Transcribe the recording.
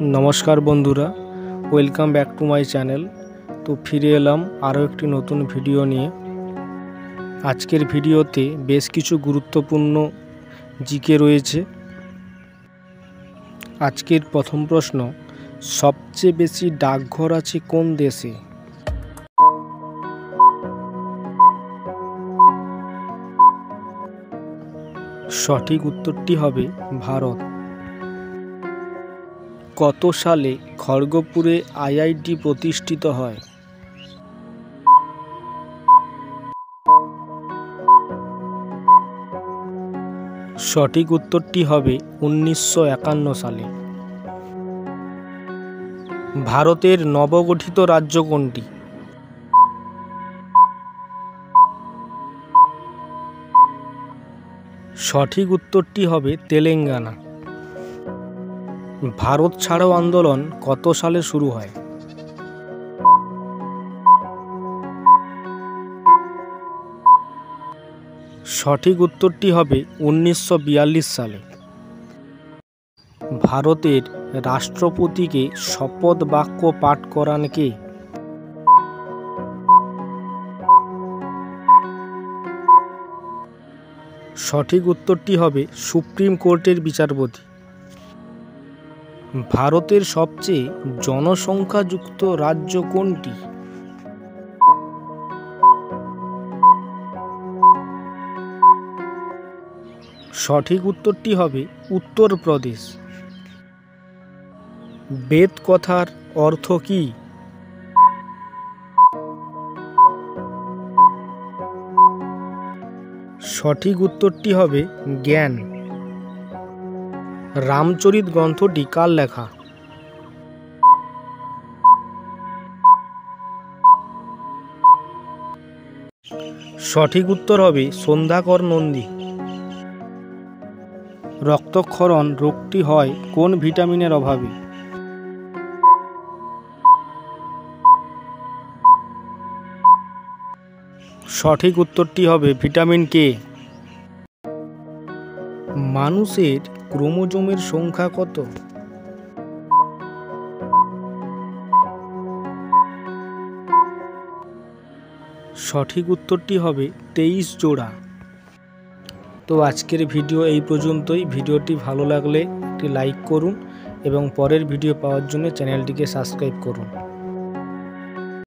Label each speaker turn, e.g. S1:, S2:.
S1: নমস্কার বন্ধুরা, welcome back to my channel. তো ফিরে এলাম আরও একটি নতুন ভিডিও নিয়ে। আজকের ভিডিওতে বেশ কিছু গুরুত্বপূর্ণ জিকে রয়েছে। আজকের প্রথম প্রশ্ন, সবচেয়ে বেশি ডাকঘর আছে কোন দেশে? সঠিক উত্তরটি হবে ভারত। কত সালে খড়গপুরে আইআইটি প্রতিষ্ঠিত হয়? সঠিক উত্তরটি হবে 1951 সালে। ভারতের নবগঠিত রাজ্য কোনটি? সঠিক উত্তরটি হবে তেলেঙ্গানা। ভারত ছাড়ো আন্দোলন কত সালে শুরু হয়? সঠিক উত্তরটি হবে 1942 সালে। ভারতের রাষ্ট্রপতিকে শপথ বাক্য পাঠ করান কে? সঠিক উত্তরটি হবে সুপ্রিম কোর্টের বিচারপতি। ভারতের সবচেয়ে জনসংখ্যাযুক্ত রাজ্য কোনটি? সঠিক উত্তরটি হবে উত্তরপ্রদেশ। বেদ কথার অর্থ কী? সঠিক উত্তরটি হবে জ্ঞান। রামচরিত গ্রন্থটি কার লেখা? সঠিক উত্তর হবে সন্ধ্যাকর নন্দী। রক্তক্ষরণ রোগটি হয় কোন ভিটামিনের অভাবে? সঠিক উত্তরটি হবে ভিটামিন কে। মানুষের ক্রোমোজোমের সংখ্যা কত? সঠিক উত্তরটি হবে 23 জোড়া। তো আজকের ভিডিও এই পর্যন্তই। ভিডিওটি ভালো লাগলে একটি লাইক করুন এবং পরের ভিডিও পাওয়ার জন্য চ্যানেলটিকে সাবস্ক্রাইব করুন।